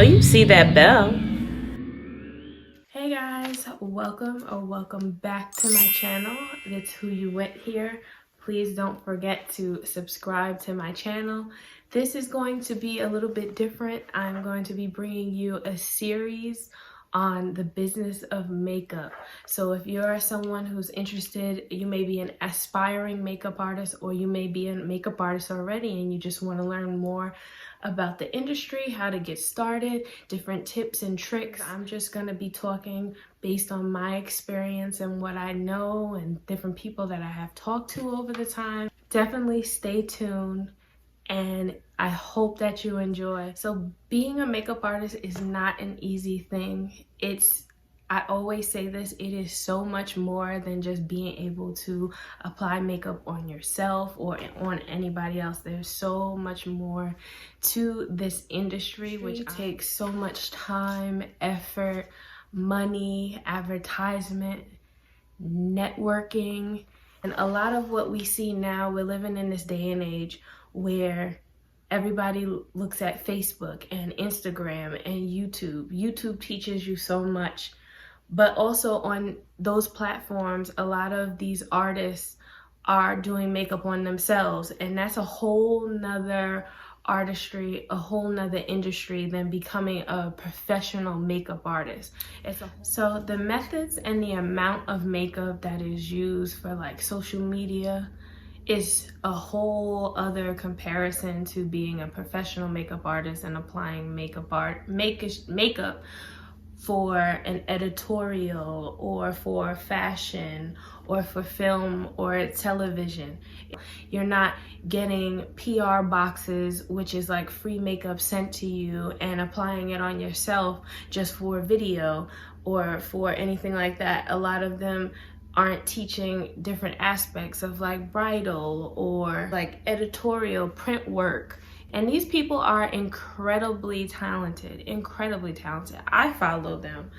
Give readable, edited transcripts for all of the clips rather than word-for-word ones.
you see that bell. Hey guys, welcome back to my channel. That's Who You Went here. Please don't forget to subscribe to my channel. This is going to be a little bit different. I'm going to be bringing you a series on the business of makeup. So if you're someone who's interested, you may be an aspiring makeup artist, or you may be a makeup artist already and you just want to learn more about the industry, how to get started, different tips and tricks. I'm just going to be talking based on my experience and what I know and different people that I have talked to over the time. Definitely stay tuned, and I hope that you enjoy. So being a makeup artist is not an easy thing. I always say this, it is so much more than just being able to apply makeup on yourself or on anybody else. There's so much more to this industry, which takes so much time, effort, money, advertisement, networking. And a lot of what we see now, we're living in this day and age where everybody looks at Facebook and Instagram and YouTube. YouTube teaches you so much. But also on those platforms, a lot of these artists are doing makeup on themselves. And that's a whole nother artistry, a whole nother industry than becoming a professional makeup artist. So the methods and the amount of makeup that is used for like social media is a whole other comparison to being a professional makeup artist and applying makeup for an editorial or for fashion or for film or television. You're not getting PR boxes, which is like free makeup sent to you, and applying it on yourself just for video or for anything like that. A lot of them aren't teaching different aspects of like bridal or like editorial print work. And these people are incredibly talented, incredibly talented. I follow them,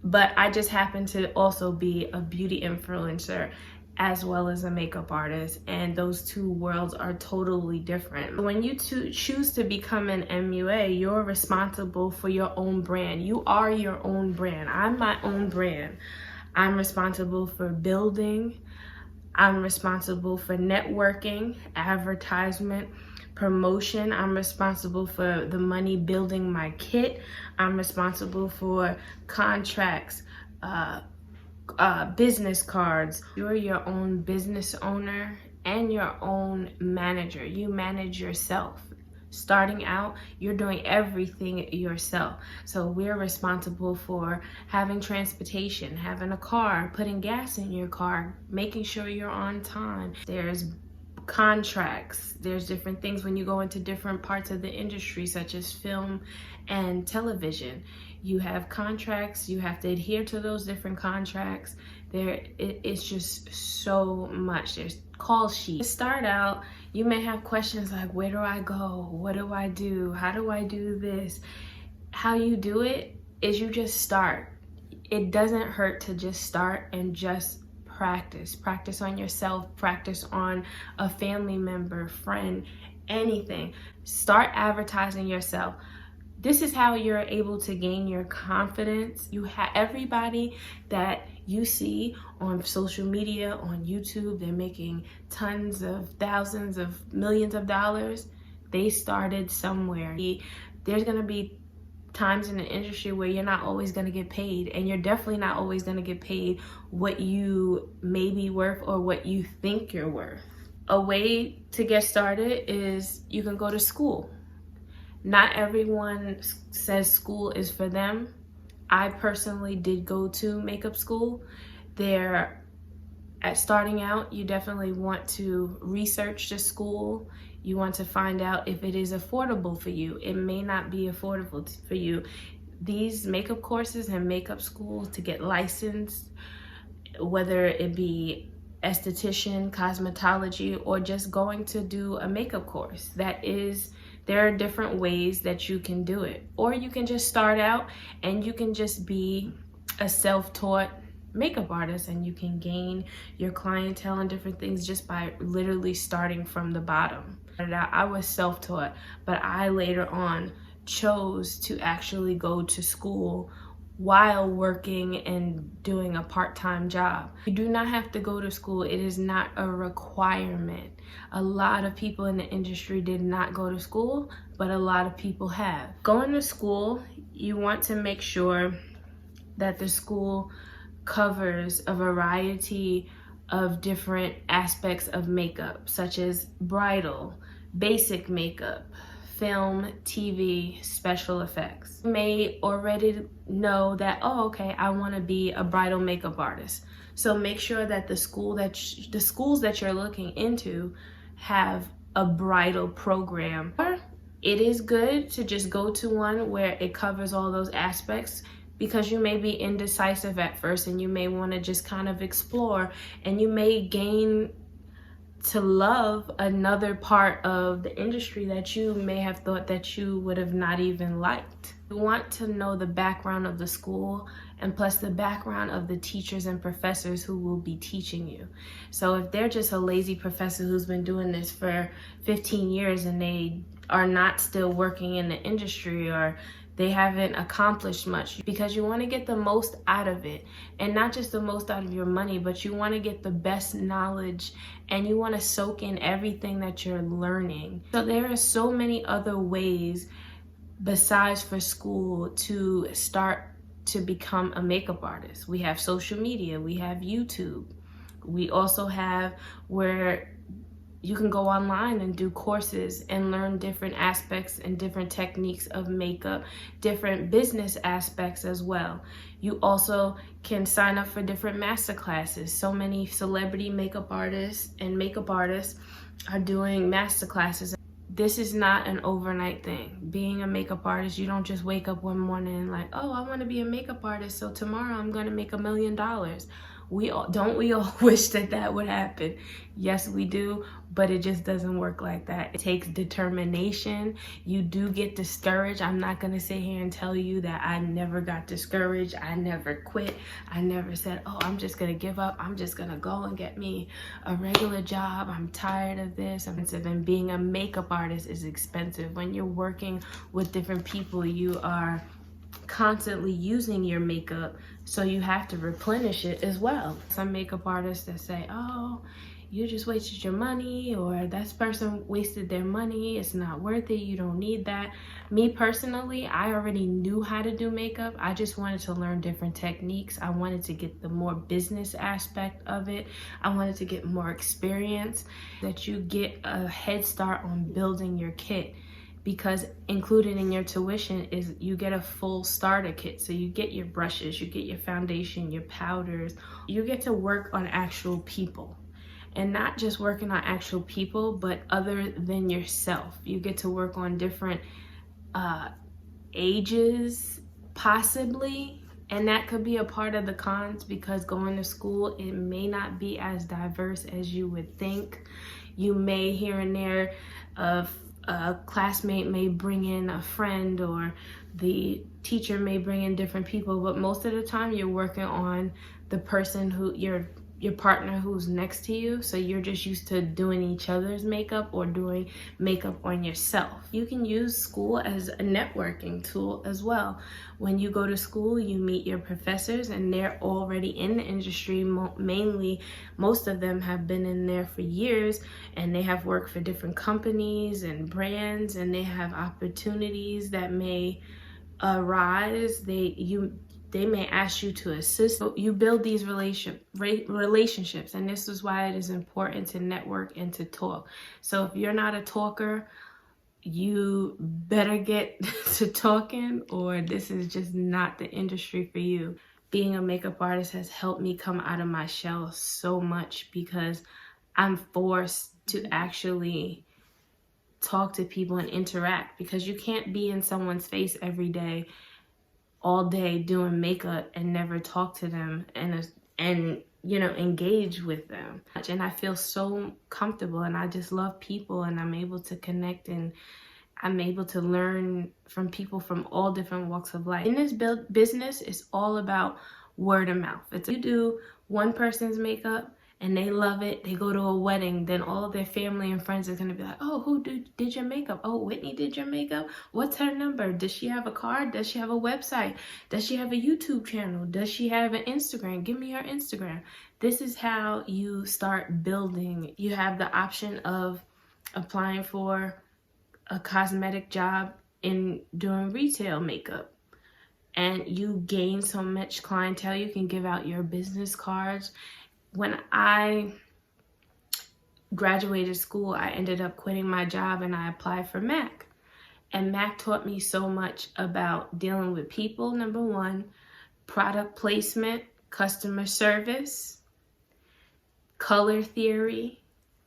but I just happen to also be a beauty influencer as well as a makeup artist, and those two worlds are totally different. When you choose to become an MUA, you're responsible for your own brand. You are your own brand. I'm my own brand. I'm responsible for building. I'm responsible for networking, advertisement, promotion. I'm responsible for the money building my kit. I'm responsible for contracts, business cards. You're your own business owner and your own manager. You manage yourself. Starting out, you're doing everything yourself. So we're responsible for having transportation, having a car, putting gas in your car, making sure you're on time. There's contracts, there's different things when you go into different parts of the industry, such as film and television. You have contracts, you have to adhere to those different contracts. It's just so much. There's call sheets. To start out, you may have questions like, where do I go? What do I do? How do I do this? How you do it is you just start. It doesn't hurt to just start and just practice on yourself, practice on a family member, friend, anything. Start advertising yourself. This is how you're able to gain your confidence. You have everybody that you see on social media, on YouTube, they're making tons of thousands of millions of dollars. They started somewhere. There's gonna be times in the industry where you're not always going to get paid, and you're definitely not always going to get paid what you may be worth or what you think you're worth. A way to get started is you can go to school. Not everyone says school is for them. I personally did go to makeup school. At starting out, you definitely want to research the school. You want to find out if it is affordable for you. It may not be affordable for you. These makeup courses and makeup schools to get licensed, whether it be esthetician, cosmetology, or just going to do a makeup course, there are different ways that you can do it. Or you can just start out and you can just be a self-taught makeup artist, and you can gain your clientele and different things just by literally starting from the bottom. I was self-taught, but I later on chose to actually go to school while working and doing a part-time job. You do not have to go to school. It is not a requirement. A lot of people in the industry did not go to school, but a lot of people have. Going to school, you want to make sure that the school covers a variety of different aspects of makeup, such as bridal, basic makeup, film, TV, special effects. You may already know that, oh, okay, I want to be a bridal makeup artist. So make sure that the schools that you're looking into have a bridal program. Or it is good to just go to one where it covers all those aspects, because you may be indecisive at first and you may want to just kind of explore, and you may gain to love another part of the industry that you may have thought that you would have not even liked. You want to know the background of the school, and plus the background of the teachers and professors who will be teaching you. So if they're just a lazy professor who's been doing this for 15 years and they are not still working in the industry, or they haven't accomplished much, because you want to get the most out of it, and not just the most out of your money, but you want to get the best knowledge, and you want to soak in everything that you're learning. So there are so many other ways besides for school to start to become a makeup artist. We have social media, we have YouTube. We also have where you can go online and do courses and learn different aspects and different techniques of makeup, different business aspects as well. You also can sign up for different master classes. So many celebrity makeup artists and makeup artists are doing master classes. This is not an overnight thing. Being a makeup artist, you don't just wake up one morning and like, oh, I want to be a makeup artist, so tomorrow I'm going to make $1 million. We all wish that would happen? Yes, we do, but it just doesn't work like that. It takes determination. You do get discouraged. I'm not gonna sit here and tell you that I never got discouraged. I never quit. I never said, oh, I'm just gonna give up. I'm just gonna go and get me a regular job. I'm tired of this. And being a makeup artist is expensive. When you're working with different people, you are constantly using your makeup, so you have to replenish it as well. Some makeup artists that say, oh, you just wasted your money, or that person wasted their money, it's not worth it, you don't need that. Me personally, I already knew how to do makeup. I just wanted to learn different techniques. I wanted to get the more business aspect of it. I wanted to get more experience, that you get a head start on building your kit. Because included in your tuition is you get a full starter kit. So you get your brushes, you get your foundation, your powders. You get to work on actual people. And not just working on actual people, but other than yourself. You get to work on different ages, possibly. And that could be a part of the cons, because going to school, it may not be as diverse as you would think. You may here and there a classmate may bring in a friend, or the teacher may bring in different people, but most of the time you're working on the person who your partner who's next to you. So you're just used to doing each other's makeup or doing makeup on yourself. You can use school as a networking tool as well. When you go to school, you meet your professors, and they're already in the industry. Mainly, most of them have been in there for years, and they have worked for different companies and brands, and they have opportunities that may arise. They may ask you to assist. You build these relationships, and this is why it is important to network and to talk. So if you're not a talker, you better get to talking, or this is just not the industry for you. Being a makeup artist has helped me come out of my shell so much, because I'm forced to actually talk to people and interact, because you can't be in someone's face every day, all day doing makeup, and never talk to them and engage with them. And I feel so comfortable, and I just love people, and I'm able to connect, and I'm able to learn from people from all different walks of life. In this business, it's all about word of mouth. If you do one person's makeup and they love it. They go to a wedding, then all of their family and friends are gonna be like, oh, who did your makeup? Oh, Whitney did your makeup? What's her number? Does she have a card? Does she have a website? Does she have a YouTube channel? Does she have an Instagram? Give me her Instagram. This is how you start building. You have the option of applying for a cosmetic job in doing retail makeup, and you gain so much clientele. You can give out your business cards. When I graduated school, I ended up quitting my job and I applied for MAC. And MAC taught me so much about dealing with people, number one, product placement, customer service, color theory.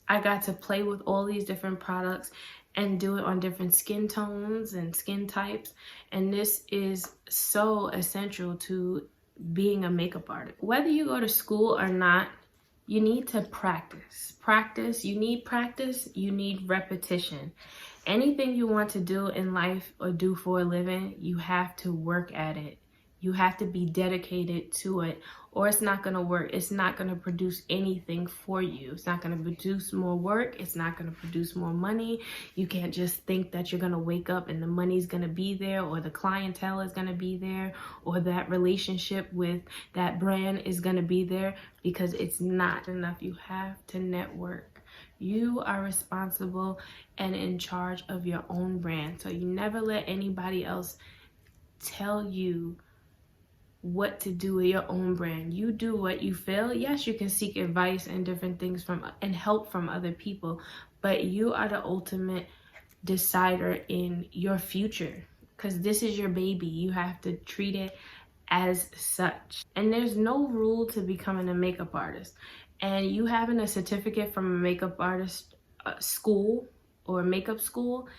I got to play with all these different products and do it on different skin tones and skin types. And this is so essential to being a makeup artist. Whether you go to school or not, you need to practice. You need practice, you need repetition. Anything you want to do in life or do for a living, you have to work at it. You have to be dedicated to it, or it's not going to work. It's not going to produce anything for you. It's not going to produce more work. It's not going to produce more money. You can't just think that you're going to wake up and the money's going to be there, or the clientele is going to be there, or that relationship with that brand is going to be there, because it's not enough. You have to network. You are responsible and in charge of your own brand. So you never let anybody else tell you what to do with your own brand. You do what you feel. Yes, you can seek advice and different things and help from other people, but you are the ultimate decider in your future, because this is your baby. You have to treat it as such. And there's no rule to becoming a makeup artist. And you having a certificate from a makeup artist school or makeup school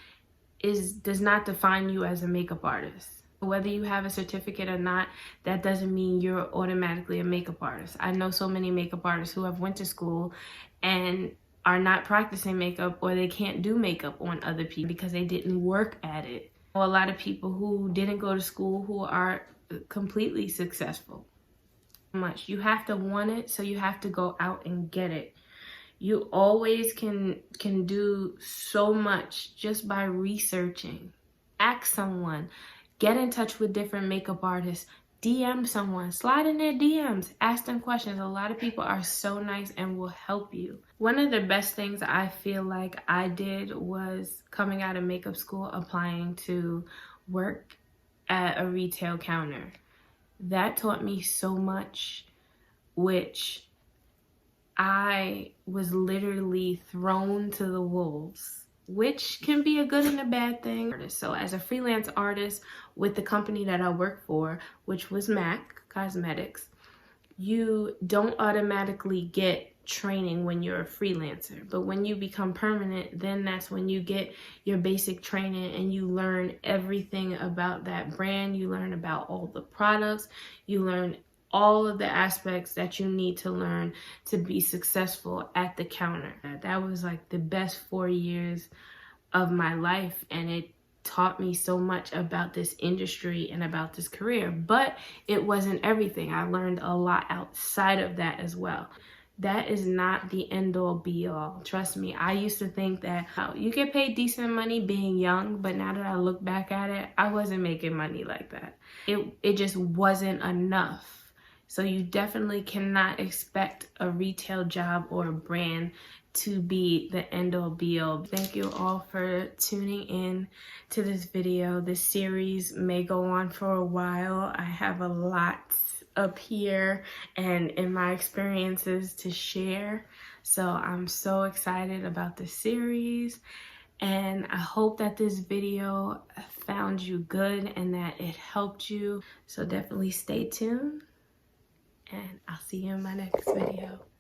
does not define you as a makeup artist. Whether you have a certificate or not, that doesn't mean you're automatically a makeup artist. I know so many makeup artists who have went to school and are not practicing makeup, or they can't do makeup on other people because they didn't work at it. A lot of people who didn't go to school who are completely successful. You have to want it, so you have to go out and get it. You always can do so much just by researching. Ask someone. Get in touch with different makeup artists. DM someone. Slide in their DMs. Ask them questions. A lot of people are so nice and will help you. One of the best things I feel like I did was coming out of makeup school, applying to work at a retail counter. That taught me so much, which I was literally thrown to the wolves, which can be a good and a bad thing. So as a freelance artist with the company that I work for, which was MAC Cosmetics, you don't automatically get training when you're a freelancer. But when you become permanent, then that's when you get your basic training and you learn everything about that brand. You learn about all the products. You learn all of the aspects that you need to learn to be successful at the counter. That was like the best 4 years of my life, and it taught me so much about this industry and about this career. But it wasn't everything. I learned a lot outside of that as well. That is not the end all be all. Trust me, I used to think that you get paid decent money being young, but now that I look back at it, I wasn't making money like that. It just wasn't enough. So you definitely cannot expect a retail job or a brand to be the end all be all. Thank you all for tuning in to this video. This series may go on for a while. I have a lot up here and in my experiences to share. So I'm so excited about this series, and I hope that this video found you good and that it helped you. So definitely stay tuned, and I'll see you in my next video.